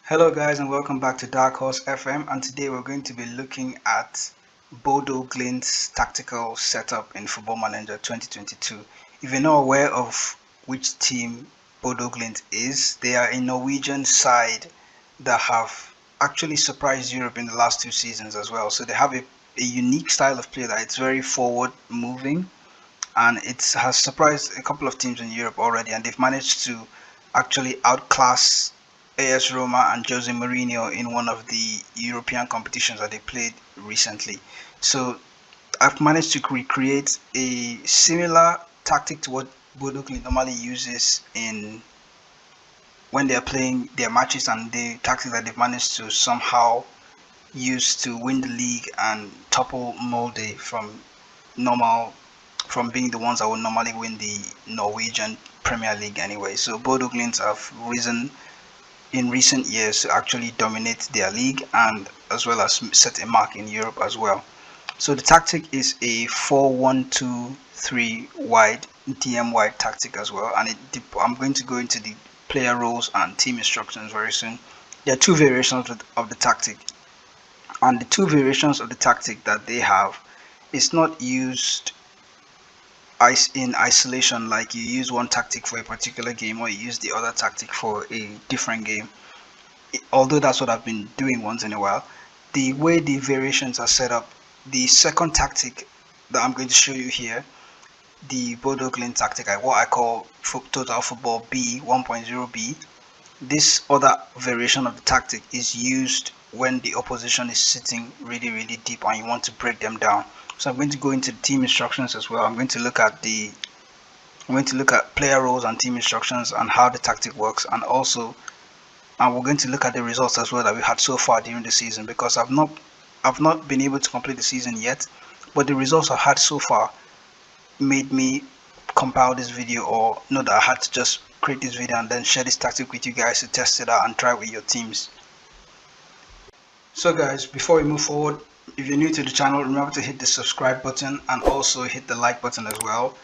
Hello guys and welcome back to Dark Horse FM, and today we're going to be looking at Bodo Glimt's tactical setup in Football Manager 2022. If you're not aware of which team Bodo Glimt is, they are a Norwegian side that have actually surprised Europe in the last two seasons as well. So they have a unique style of play that it's very forward moving, and it has surprised a couple of teams in Europe already, and they've managed to actually outclass AS Roma and Jose Mourinho in one of the European competitions that they played recently. So I've managed to recreate a similar tactic to what Bodo Glimt normally uses in when they're playing their matches, and the tactics that they've managed to somehow use to win the league and topple Molde normal from being the ones that would normally win the Norwegian Premier League anyway. So Bodo Glimt have risen in recent years to actually dominate their league and as well as set a mark in Europe as well. So the tactic is a 4-1-2-3 wide DM wide tactic as well, and I'm going to go into the player roles and team instructions very soon. There are two variations of the tactic, and the two variations of the tactic that they have is not used in isolation, like you use one tactic for a particular game or you use the other tactic for a different game. Although that's what I've been doing once in a while, the way the variations are set up, the second tactic that I'm going to show you here, the Bodo Glimt tactic, what I call Total Football B 1.0B, this other variation of the tactic is used when the opposition is sitting really deep and you want to break them down. So I'm going to go into the team instructions as well. I'm going to look at player roles and team instructions and how the tactic works, and we're going to look at the results as well that we had so far during the season, because I've not been able to complete the season yet, but the results I've had so far made me compile this video, or know that I had to just create this video and then share this tactic with you guys to test it out and try with your teams. So guys, before we move forward, if you're new to the channel, remember to hit the subscribe button and also hit the like button as well,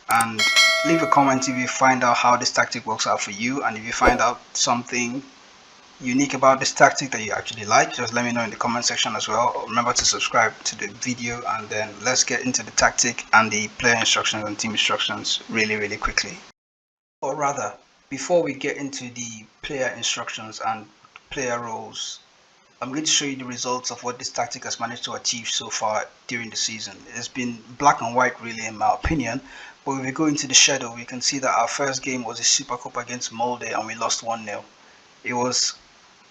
and leave a comment if you find out how this tactic works out for you, and if you find out something unique about this tactic that you actually like, just let me know in the comment section as well. Remember to subscribe to the video, and then let's get into the tactic and the player instructions and team instructions really quickly. Or rather, before we get into the player instructions and player roles, I'm going to show you the results of what this tactic has managed to achieve so far during the season. It's been black and white really in my opinion, but if we go into the shadow, we can see that our first game was a Super Cup against Molde and we lost 1-0. It was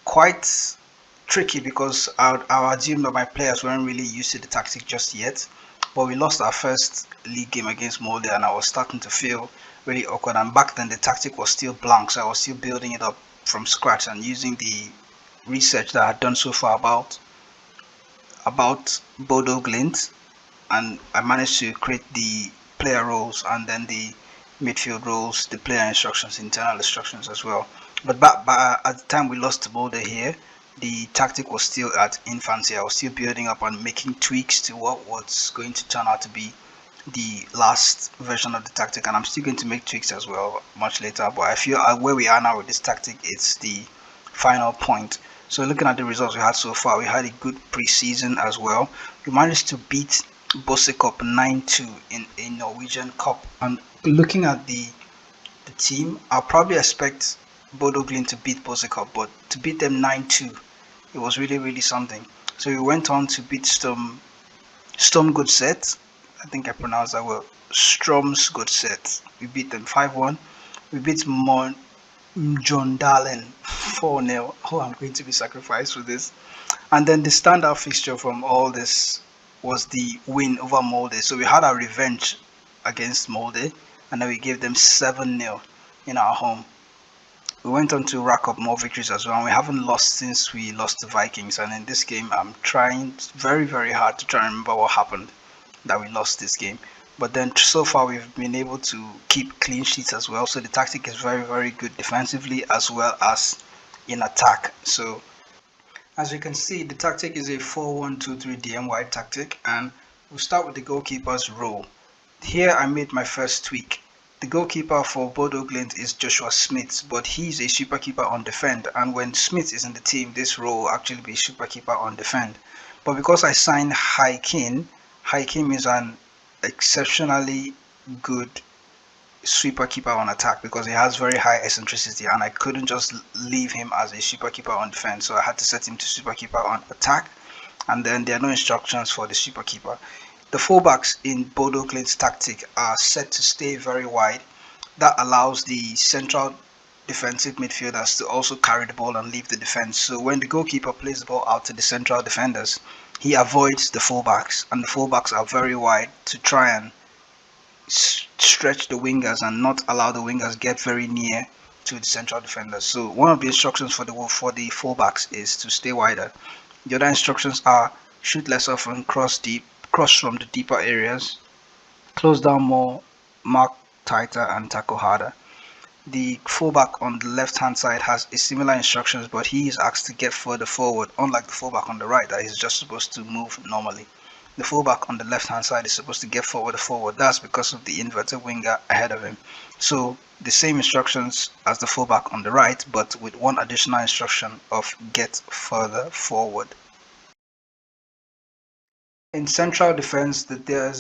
quite tricky because I assumed that my players weren't really used to the tactic just yet, but we lost our first league game against Molde and I was starting to feel really awkward, and back then the tactic was still blank, so I was still building it up from scratch and using the research that I had done so far about Bodo Glimt, and I managed to create the player roles and then the midfield roles, the player instructions, internal instructions as well. But at the time we lost to Bodo here, the tactic was still at infancy. I was still building up and making tweaks to what was going to turn out to be the last version of the tactic, and I'm still going to make tweaks as well much later, but I feel where we are now with this tactic, it's the final point. So looking at the results we had so far, we had a good pre-season as well. We managed to beat Cup 9-2 in a Norwegian Cup, and looking at the team, I'll probably expect Bodo Glimt to beat Cup, but to beat them 9-2, it was really something. So we went on to beat Storm Godset. I think I pronounced that well. Strom's Godset. We beat them 5-1. We beat Jondalen 4-0. Oh, I'm going to be sacrificed for this. And then the standout fixture from all this was the win over Molde. So we had our revenge against Molde, and then we gave them 7-0 in our home. We went on to rack up more victories as well, and we haven't lost since we lost to Vikings. And in this game, I'm trying very hard to try and remember what happened that we lost this game. But then so far we've been able to keep clean sheets as well, so the tactic is very good defensively as well as in attack. So as you can see, the tactic is a 4-1-2-3 DM wide tactic, and we'll start with the goalkeeper's role. Here I made my first tweak. The goalkeeper for Bodo Glimt is Joshua Smith, but he's a super keeper on defend. And when Smith is in the team, this role will actually be super keeper on defend. But because I signed Haikin is an exceptionally good sweeper keeper on attack because he has very high eccentricity, and I couldn't just leave him as a super keeper on defense, so I had to set him to super keeper on attack. And then there are no instructions for the super keeper. The fullbacks in Bodo Glimt's tactic are set to stay very wide. That allows the central defensive midfielders to also carry the ball and leave the defense. So when the goalkeeper plays the ball out to the central defenders, he avoids the fullbacks, and the fullbacks are very wide to try and stretch the wingers and not allow the wingers get very near to the central defenders. So one of the instructions for the fullbacks is to stay wider. The other instructions are shoot less often, cross deep, cross from the deeper areas, close down more, mark tighter, and tackle harder. The fullback on the left hand side has a similar instructions, but he is asked to get further forward, unlike the fullback on the right that is just supposed to move normally. The fullback on the left hand side is supposed to get forward. That's because of the inverted winger ahead of him. So the same instructions as the fullback on the right, but with one additional instruction of get further forward. In central defense, there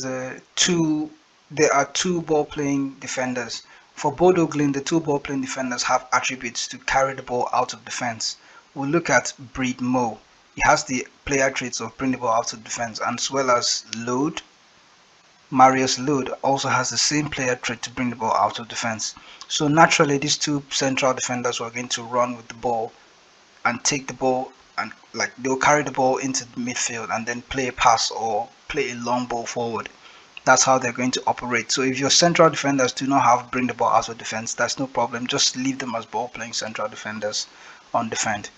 are two ball playing defenders. For Bodo Glimt, the two ball playing defenders have attributes to carry the ball out of defense. We'll look at Breed Mo. He has the player traits of bring the ball out of defense, and as well as Load. Marius Load also has the same player trait to bring the ball out of defense. So naturally, these two central defenders were going to run with the ball and take the ball, and they'll carry the ball into the midfield and then play a pass or play a long ball forward. That's how they're going to operate. So if your central defenders do not have bring the ball out of defense, that's no problem. Just leave them as ball playing central defenders on defend.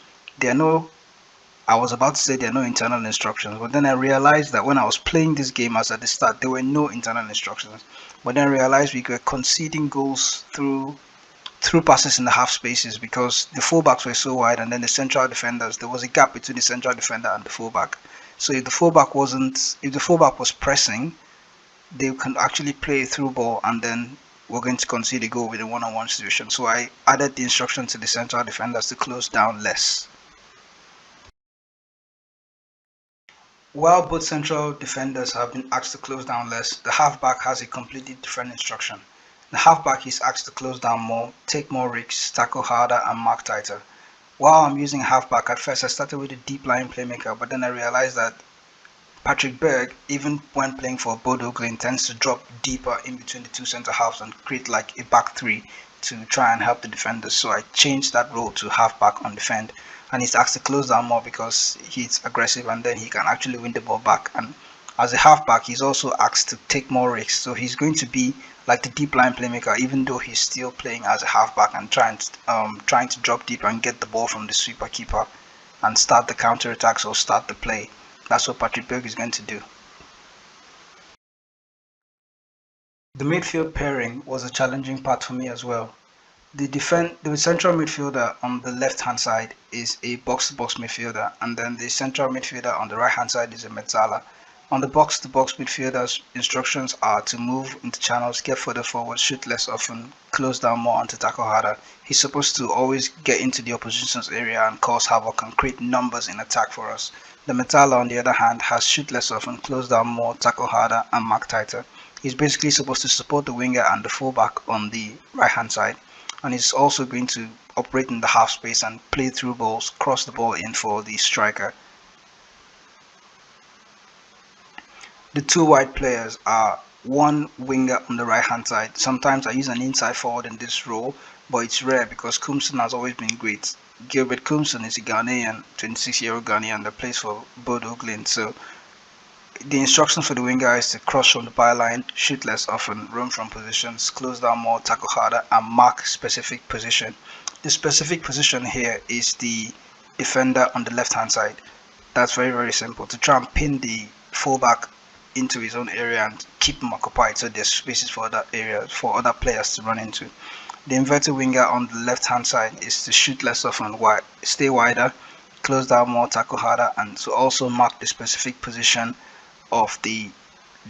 I was about to say there are no internal instructions, but then I realized that when I was playing this game as at the start, there were no internal instructions. But then I realized we were conceding goals through passes in the half spaces because the fullbacks were so wide, and then the central defenders, there was a gap between the central defender and the fullback. So if the fullback was pressing, they can actually play a through ball, and then we're going to concede a goal with a one-on-one situation. So I added the instruction to the central defenders to close down less. While both central defenders have been asked to close down less, the halfback has a completely different instruction. The halfback is asked to close down more, take more risks, tackle harder, and mark tighter. While I'm using halfback, at first I started with a deep lying playmaker, but then I realized that Patrick Berg, even when playing for Bodo Glimt, tends to drop deeper in between the two centre halves and create like a back three to try and help the defenders. So I changed that role to halfback on defend, and he's asked to close down more because he's aggressive and then he can actually win the ball back. And as a halfback, he's also asked to take more risks. So he's going to be like the deep line playmaker, even though he's still playing as a halfback and trying to drop deep and get the ball from the sweeper keeper and start the counter attacks or start the play. That's what Patrick Berg is going to do. The midfield pairing was a challenging part for me as well. The central midfielder on the left hand side is a box-to-box midfielder, and then the central midfielder on the right hand side is a mezzala. On the box-to-box midfielders, instructions are to move into channels, get further forward, shoot less often, close down more, and to tackle harder. He's supposed to always get into the opposition's area and cause havoc and create numbers in attack for us. The mezzala, on the other hand, has shoot less often, close down more, tackle harder, and mark tighter. He's basically supposed to support the winger and the fullback on the right hand side, and he's also going to operate in the half space and play through balls, cross the ball in for the striker. The two wide players are one winger on the right hand side. Sometimes I use an inside forward in this role, but it's rare because Kumson has always been great. Gilbert Kumson is a Ghanaian, 26-year-old Ghanaian that plays for Bodo Glimt. So the instructions for the winger is to cross from the byline, shoot less often, roam from positions, close down more, tackle harder, and mark specific position. The specific position here is the defender on the left hand side. That's very, very simple. To try and pin the fullback into his own area and keep him occupied so there's spaces for other areas for other players to run into. The inverted winger on the left hand side is to shoot less often, stay wider, close down more, tackle harder, and to also mark the specific position of the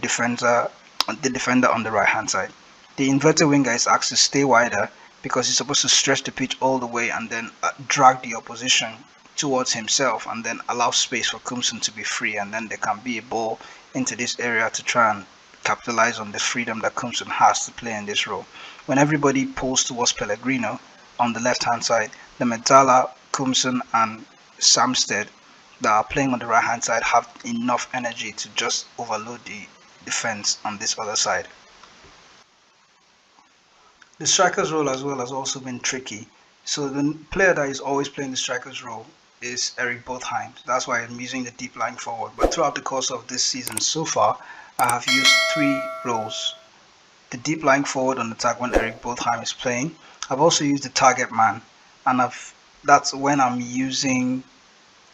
defender on the right hand side. The inverted winger is asked to stay wider because he's supposed to stretch the pitch all the way and then drag the opposition towards himself and then allow space for Kumson to be free, and then there can be a ball into this area to try and capitalize on the freedom that Kumson has to play in this role. When everybody pulls towards Pellegrino on the left hand side, the Metala, Kumson and Samsted that are playing on the right hand side have enough energy to just overload the defense on this other side. The striker's role as well has also been tricky. So the player that is always playing the striker's role is Eric Bothheim. That's why I'm using the deep lying forward. But throughout the course of this season so far, I have used 3 roles. The deep lying forward on attack when Eric Bothheim is playing. I've also used the target man, and that's when I'm using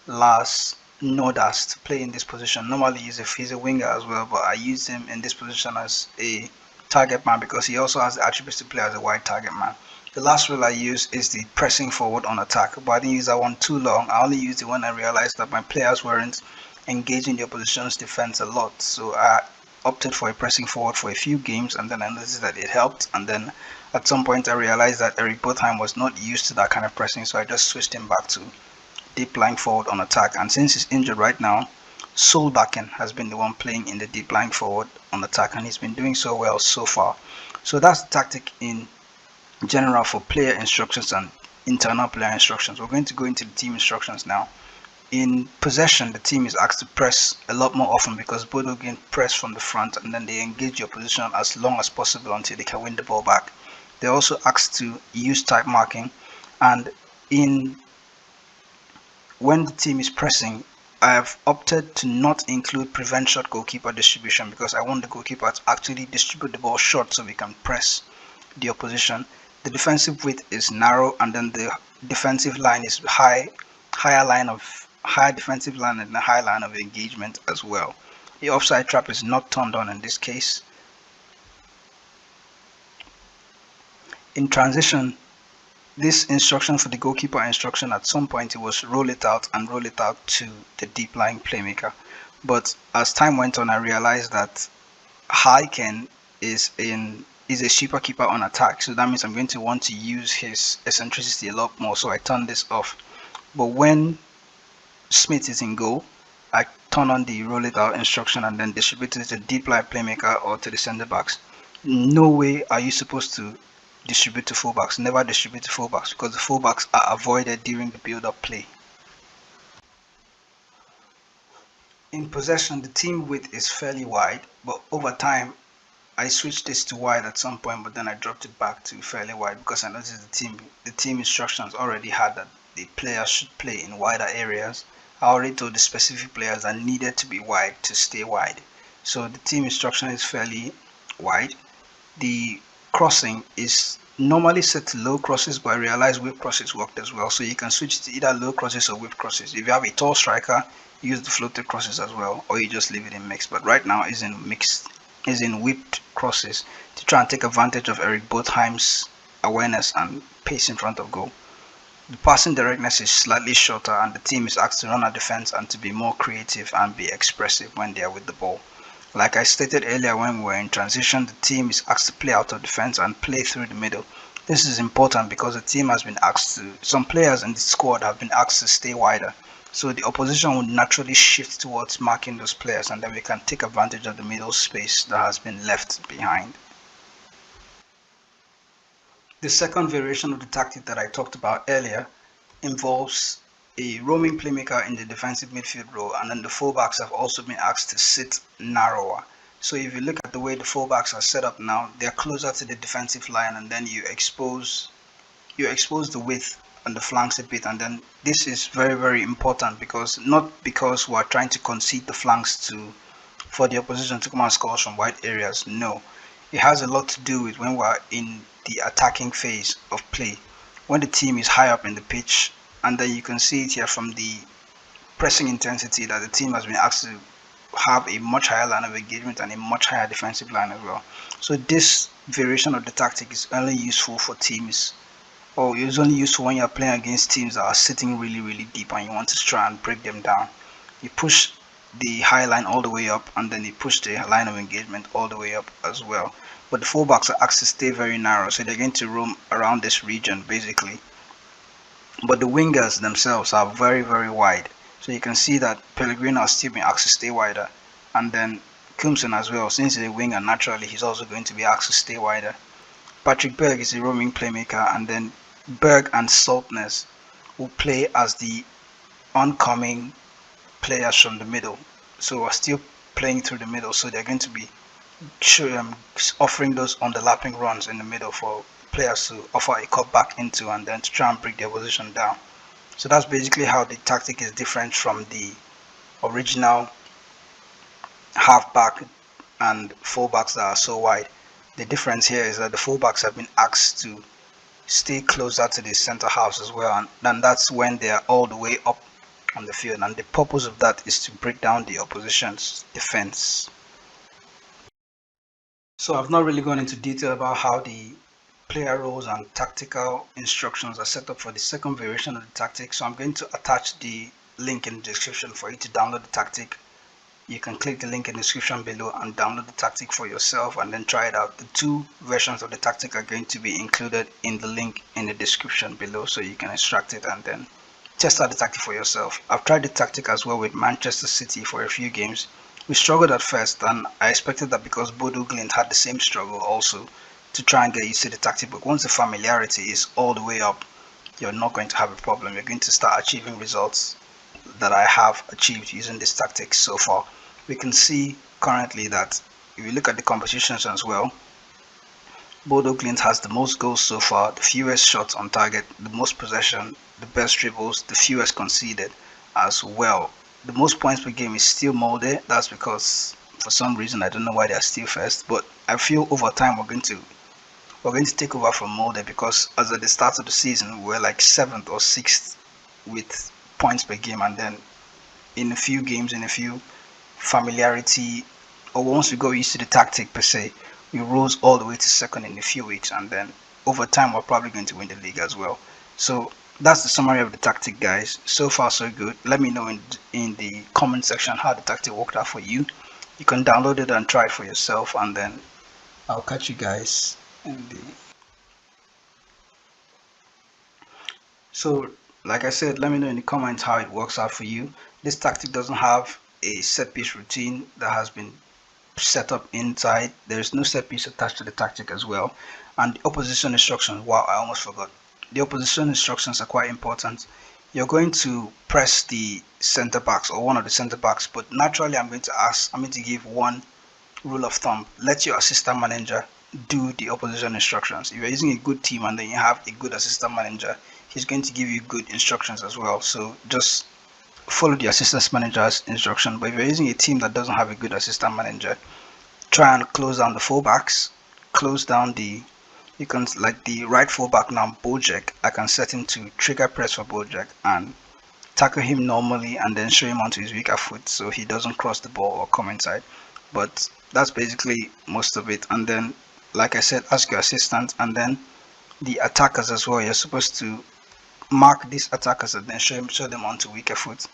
Lars Nodas to play in this position. Normally he's a winger as well, but I use him in this position as a target man because he also has the attributes to play as a wide target man. The last role I use is the pressing forward on attack, but I didn't use that one too long. I only used it when I realized that my players weren't engaging the opposition's defense a lot, so I opted for a pressing forward for a few games, and then I noticed that it helped, and then at some point I realized that Eric Bothheim was not used to that kind of pressing, so I just switched him back to deep lying forward on attack. And since he's injured right now, Solbakken has been the one playing in the deep lying forward on attack, and he's been doing so well so far. So that's the tactic in general for player instructions and internal player instructions. We're going to go into the team instructions now. In possession, the team is asked to press a lot more often because Bodo can press from the front and then they engage the opposition as long as possible until they can win the ball back. They're also asked to use tight marking, and when the team is pressing, I have opted to not include prevent short goalkeeper distribution because I want the goalkeeper to actually distribute the ball short so we can press the opposition. The defensive width is narrow, and then the defensive line is higher defensive line and a high line of engagement as well. The offside trap is not turned on in this case. In transition, this instruction for the goalkeeper instruction, at some point it was roll it out to the deep lying playmaker. But as time went on, I realized that Heiken is a cheaper keeper on attack, so that means I'm going to want to use his eccentricity a lot more, so I turn this off. But when Smith is in goal, I turn on the roll it out instruction and then distribute it to the deep line playmaker or to the center backs. No way are you supposed to distribute to fullbacks. Never distribute to fullbacks because the fullbacks are avoided during the build-up play. In possession, the team width is fairly wide, but over time I switched this to wide at some point, but then I dropped it back to fairly wide because I noticed the team instructions already had that the players should play in wider areas. I already told the specific players that needed to be wide to stay wide. So the team instruction is fairly wide. The crossing is normally set to low crosses, but I realized whip crosses worked as well. So you can switch to either low crosses or whip crosses. If you have a tall striker, use the floated crosses as well, or you just leave it in mixed. But right now it's in mixed, is in whipped crosses to try and take advantage of Eric Botheim's awareness and pace in front of goal. The passing directness is slightly shorter, and the team is asked to run a defense and to be more creative and be expressive when they are with the ball. Like I stated earlier, when we were in transition, the team is asked to play out of defense and play through the middle. This is important because the team has been asked to, some players in the squad have been asked to stay wider. So the opposition would naturally shift towards marking those players, and then we can take advantage of the middle space that has been left behind. The second variation of the tactic that I talked about earlier involves a roaming playmaker in the defensive midfield role, and then the fullbacks have also been asked to sit narrower. So if you look at the way the fullbacks are set up now, they're closer to the defensive line, and then you expose the width on the flanks a bit. And then this is very, very important because we're trying to concede the flanks for the opposition to come and score from wide areas. No, it has a lot to do with when we're in the attacking phase of play, when the team is high up in the pitch, and then you can see it here from the pressing intensity that the team has been asked to have a much higher line of engagement and a much higher defensive line as well. So this variation of the tactic is only useful for teams, or it's only useful when you're playing against teams that are sitting really, really deep and you want to try and break them down. You push the high line all the way up, and then you push the line of engagement all the way up as well. but the fullbacks are asked to stay very narrow, so they're going to roam around this region basically. But the wingers themselves are very, very wide. So you can see that Pellegrino has still been asked to stay wider. And then Kumsen as well, since he's a winger, naturally he's also going to be asked to stay wider. Patrick Berg is a roaming playmaker, and then Berg and Saltness will play as the oncoming players from the middle. So we're still playing through the middle, so they're going to be offering those underlapping runs in the middle for players to offer a cut back into and then to try and break their position down. So that's basically how the tactic is different from the original halfback and fullbacks that are so wide. The difference here is that the fullbacks have been asked to stay closer to the center halves as well, and then that's when they are all the way up on the field, and the purpose of that is to break down the opposition's defense. So I've not really gone into detail about how the player roles and tactical instructions are set up for the second variation of the tactic, so I'm going to attach the link in the description for you to download the tactic. You can click the link in the description below and download the tactic for yourself and then try it out. The two versions of the tactic are going to be included in the link in the description below, so you can extract it and then test out the tactic for yourself. I've tried the tactic as well with Manchester City for a few games. We struggled at first, and I expected that because Bodo Glimt had the same struggle also to try and get used to the tactic, but once the familiarity is all the way up, you're not going to have a problem. You're going to start achieving results that I have achieved using this tactic so far. We can see currently that if you look at the competitions as well, Bodo Glimt has the most goals so far, the fewest shots on target, the most possession, the best dribbles, the fewest conceded as well. The most points per game is still Molde. That's because for some reason I don't know why they are still first, but I feel over time we're going to take over from Molde, because as at the start of the season we were like 7th or 6th with points per game, and then in a few games, in a few familiarity, or once we got used to the tactic per se, we rose all the way to 2nd in a few weeks, and then over time we're probably going to win the league as well. So that's the summary of the tactic, guys. So far so good. Let me know in the comment section how the tactic worked out for you. You can download it and try it for yourself, and then I'll catch you guys in the... So like I said, let me know in the comments how it works out for you. This tactic doesn't have a set piece routine that has been set up inside. There is no set piece attached to the tactic as well. And the opposition instructions, wow, I almost forgot. The opposition instructions are quite important. You're going to press the center backs or one of the center backs, but naturally I'm going to give one rule of thumb. Let your assistant manager do the opposition instructions. If you're using a good team and then you have a good assistant manager, he's going to give you good instructions as well. So just follow the assistant manager's instruction. But if you're using a team that doesn't have a good assistant manager, try and close down the fullbacks, close down the... You can, like the right fullback now, Bojack, I can set him to trigger press for Bojack and tackle him normally and then show him onto his weaker foot so he doesn't cross the ball or come inside. But that's basically most of it. And then, like I said, ask your assistant, and then the attackers as well. You're supposed to mark these attackers and then show them onto weaker foot.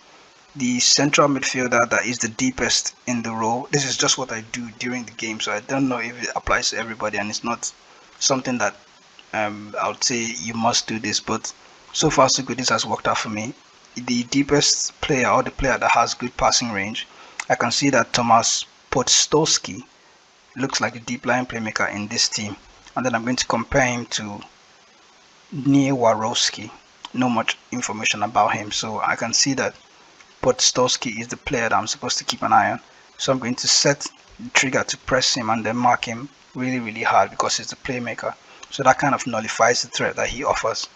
The central midfielder that is the deepest in the row, this is just what I do during the game, so I don't know if it applies to everybody, and it's not something that I would say you must do this, but so far so good. This has worked out for me. The deepest player, or the player that has good passing range, I can see that Tomasz Podstolski looks like a deep line playmaker in this team, and then I'm going to compare him to Niewarowski. Not much information about him, so I can see that Podstolski is the player that I'm supposed to keep an eye on. So I'm going to set the trigger to press him and then mark him really hard because he's the playmaker. So that kind of nullifies the threat that he offers.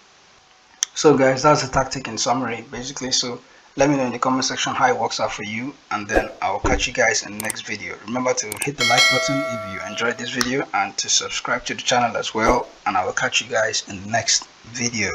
So guys, that's the tactic in summary basically. So let me know in the comment section how it works out for you, and then I'll catch you guys in the next video. Remember to hit the like button if you enjoyed this video and to subscribe to the channel as well, and I will catch you guys in the next video.